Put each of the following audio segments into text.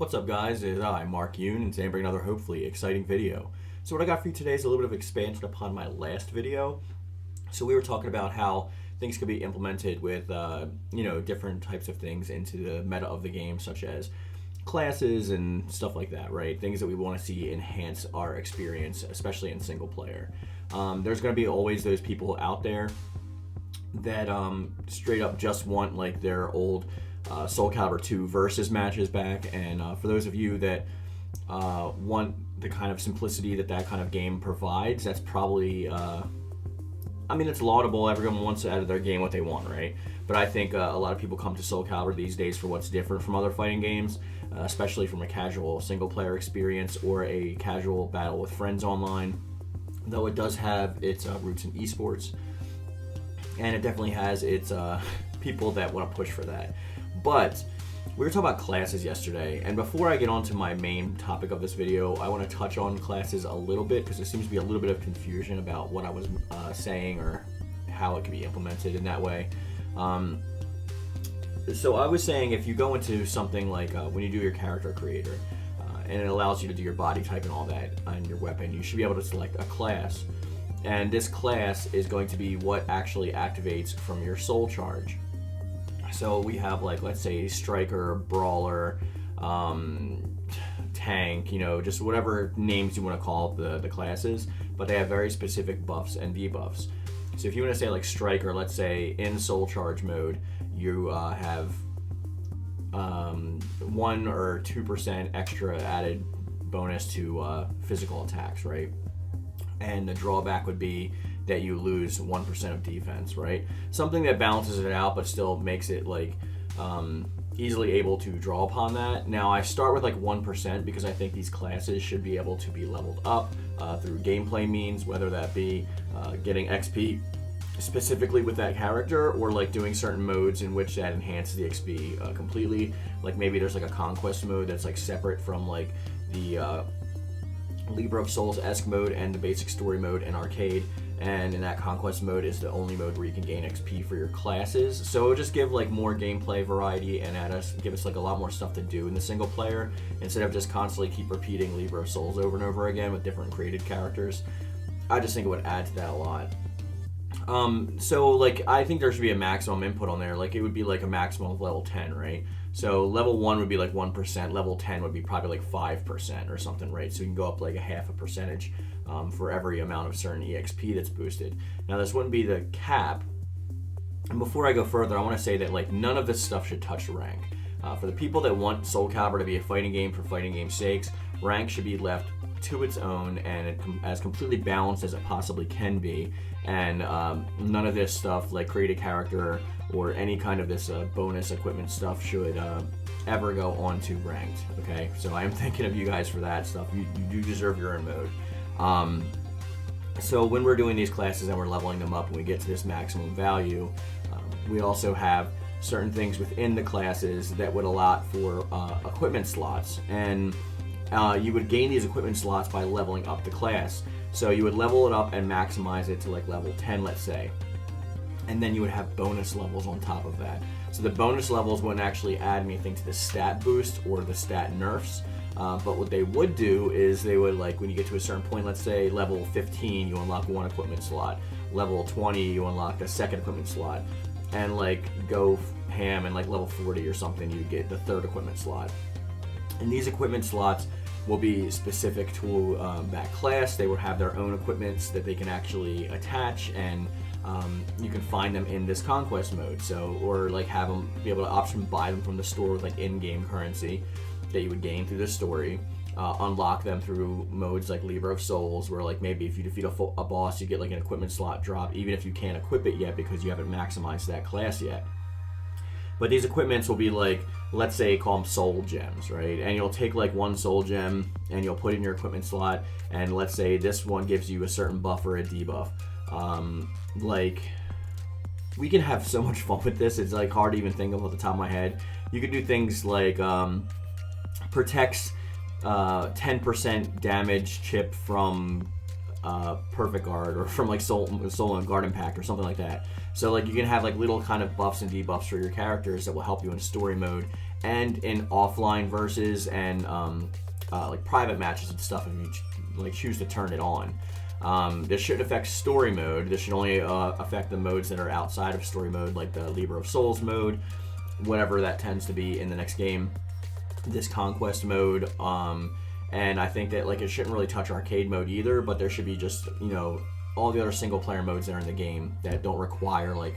What's up guys, it is I, Mark Yoon, and today I'm bringing another hopefully exciting video. So what I got for you today is a little bit of expansion upon my last video. So we were talking about how things could be implemented with, different types of things into the meta of the game, such as classes and stuff like that, right? Things that we want to see enhance our experience, especially in single player. There's going to be always those people out there that straight up just want like their old SoulCalibur 2 versus matches back, and for those of you that want the kind of simplicity that kind of game provides, that's probably, it's laudable. Everyone wants out of their game what they want, right? But I think a lot of people come to SoulCalibur these days for what's different from other fighting games, especially from a casual single-player experience or a casual battle with friends online, though it does have its roots in esports, and it definitely has its people that want to push for that. But we were talking about classes yesterday, and before I get on to my main topic of this video, I want to touch on classes a little bit because there seems to be a little bit of confusion about what I was saying or how it can be implemented in that way. So I was saying if you go into something like when you do your character creator, and it allows you to do your body type and all that on your weapon, you should be able to select a class, and this class is going to be what actually activates from your soul charge. So we have, like, let's say striker, brawler, tank, just whatever names you want to call the classes, but they have very specific buffs and debuffs. So if you want to say like striker, let's say in soul charge mode, you have 1 or 2% extra added bonus to physical attacks, right? And the drawback would be that you lose 1% of defense, right? Something that balances it out but still makes it like easily able to draw upon that. Now I start with like 1% because I think these classes should be able to be leveled up through gameplay means, whether that be getting XP specifically with that character, or like doing certain modes in which that enhances the XP completely. Like maybe there's like a conquest mode that's like separate from like the Libra of Souls-esque mode and the basic story mode and arcade, and in that conquest mode is the only mode where you can gain XP for your classes. So it'll just give like more gameplay variety and give us like a lot more stuff to do in the single player, instead of just constantly keep repeating Libra of Souls over and over again with different created characters. I just think it would add to that a lot. So like I think there should be a maximum input on there. Like it would be like a maximum of level 10, right? So level 1 would be like 1%, level 10 would be probably like 5% or something, right? So you can go up like a half a percentage for every amount of certain EXP that's boosted. Now this wouldn't be the cap. And before I go further, I want to say that like none of this stuff should touch rank. For the people that want SoulCalibur to be a fighting game for fighting game's sakes, rank should be left to its own and as completely balanced as it possibly can be, and none of this stuff like create a character or any kind of this bonus equipment stuff should ever go on to ranked. Okay, so I am thinking of you guys for that stuff. You do deserve your own mode. So when we're doing these classes and we're leveling them up and we get to this maximum value, we also have certain things within the classes that would allot for equipment slots, and you would gain these equipment slots by leveling up the class. So you would level it up and maximize it to like level 10, let's say, and then you would have bonus levels on top of that. So the bonus levels wouldn't actually add anything to the stat boost or the stat nerfs, but what they would do is they would, like, when you get to a certain point, let's say level 15, you unlock 1 equipment slot, level 20, you unlock the 2nd equipment slot, and like go ham, and like level 40 or something, you get the 3rd equipment slot. And these equipment slots will be specific to that class. They will have their own equipments that they can actually attach, and you can find them in this conquest mode. So, or like have them be able to option buy them from the store with like in-game currency that you would gain through the story. Unlock them through modes like Libra of Souls, where like maybe if you defeat a boss, you get like an equipment slot drop, even if you can't equip it yet because you haven't maximized that class yet. But these equipments will be like, let's say, call them soul gems, right? And you'll take like 1 soul gem and you'll put it in your equipment slot, and let's say this one gives you a certain buff or a debuff. Like, we can have so much fun with this, it's like hard to even think of off the top of my head. You could do things like protects 10% damage chip from Perfect Guard, or from like Soul and Guard Impact or something like that. So like you can have like little kind of buffs and debuffs for your characters that will help you in story mode and in offline versus and like private matches and stuff if you like choose to turn it on. This shouldn't affect story mode. This should only affect the modes that are outside of story mode, like the Libra of Souls mode, whatever that tends to be in the next game. This conquest mode, and I think that like it shouldn't really touch arcade mode either, but there should be just, you know, all the other single player modes that are in the game that don't require like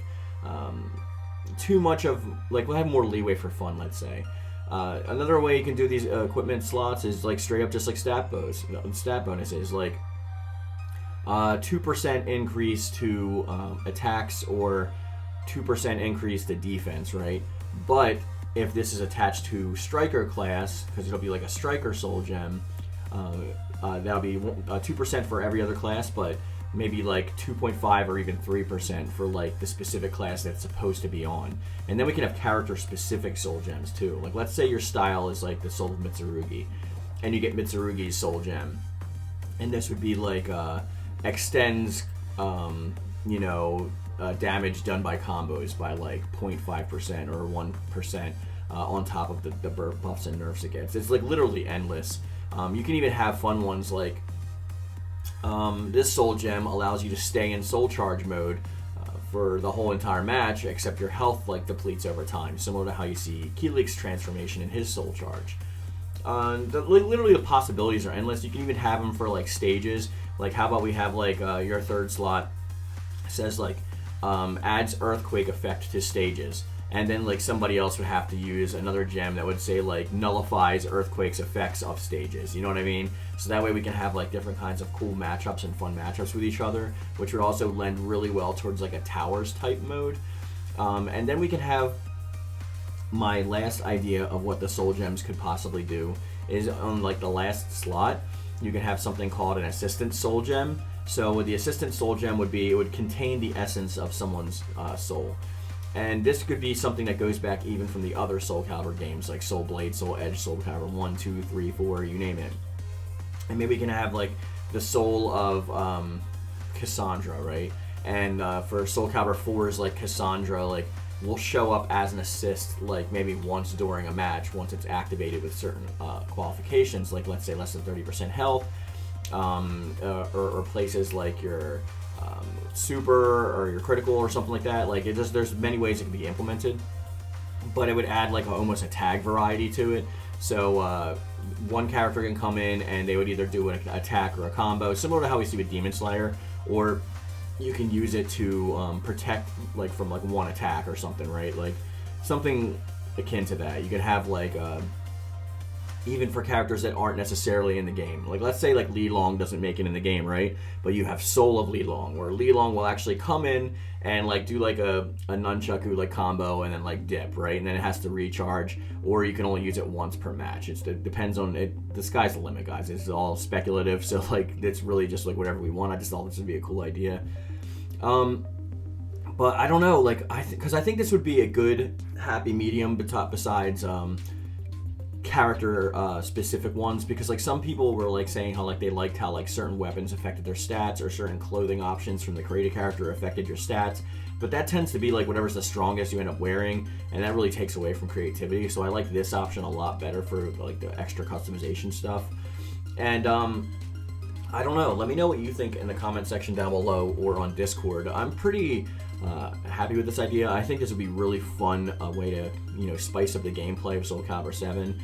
too much of, like, we'll have more leeway for fun, let's say. Another way you can do these equipment slots is like straight up just like stat bonuses, like 2% increase to attacks or 2% increase to defense, right? But if this is attached to striker class, because it'll be like a striker soul gem, that'll be 2% for every other class, but maybe like 2.5 or even 3% for like the specific class that's supposed to be on. And then we can have character specific soul gems too. Like let's say your style is like the Soul of Mitsurugi, and you get Mitsurugi's soul gem, and this would be like extends you know, damage done by combos by like 0.5% or 1% on top of the buffs and nerfs it gets. It's like literally endless. You can even have fun ones like this soul gem allows you to stay in soul charge mode for the whole entire match, except your health like depletes over time, similar to how you see Keelik's transformation in his soul charge. Literally the possibilities are endless. You can even have them for like stages. Like how about we have like your third slot says like adds earthquake effect to stages, and then like somebody else would have to use another gem that would say like nullifies earthquake's effects of stages, you know what I mean? So that way we can have like different kinds of cool matchups and fun matchups with each other, which would also lend really well towards like a towers type mode. And then we can have my last idea of what the soul gems could possibly do is on like the last slot you can have something called an assistant soul gem. So the assistant soul gem would be, it would contain the essence of someone's soul. And this could be something that goes back even from the other SoulCalibur games, like Soul Blade, Soul Edge, SoulCalibur 1, 2, 3, 4, you name it. And maybe we can have like the soul of Cassandra, right? And for SoulCalibur 4 is like Cassandra, like will show up as an assist, like maybe once during a match, once it's activated with certain qualifications, like let's say less than 30% health, or places like your super or your critical or something like that. Like it just, there's many ways it can be implemented, but it would add like almost a tag variety to it. So one character can come in and they would either do an attack or a combo, similar to how we see with Demon Slayer, or you can use it to protect like from like one attack or something, right? Like something akin to that. You could have like even for characters that aren't necessarily in the game. Like let's say like Li Long doesn't make it in the game, right? But you have Soul of Li Long, where Li Long will actually come in and like do like a nunchaku like combo and then like dip, right? And then it has to recharge, or you can only use it once per match. It depends on it. The sky's the limit, guys. It's all speculative, so like it's really just like whatever we want. I just thought this would be a cool idea. But I don't know, like because I think this would be a good happy medium besides character specific ones, because like some people were like saying how like they liked how like certain weapons affected their stats or certain clothing options from the created character affected your stats, but that tends to be like whatever's the strongest you end up wearing, and that really takes away from creativity. So I like this option a lot better for like the extra customization stuff. And I don't know, let me know what you think in the comment section down below or on Discord. I'm pretty happy with this idea. I think this would be really fun way to, you know, spice up the gameplay of SoulCalibur 7.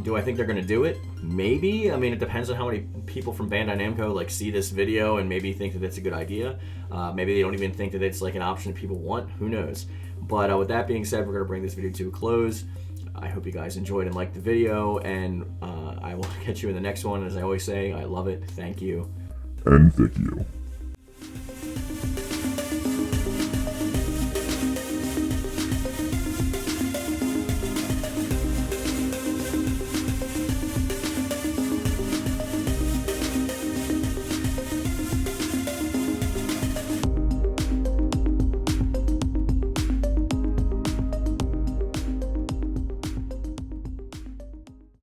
Do I think they're going to do it? Maybe. I mean, it depends on how many people from Bandai Namco like see this video and maybe think that it's a good idea. Maybe they don't even think that it's like an option that people want. Who knows? But with that being said, we're going to bring this video to a close. I hope you guys enjoyed and liked the video, and I will catch you in the next one. As I always say, I love it. Thank you. And thank you.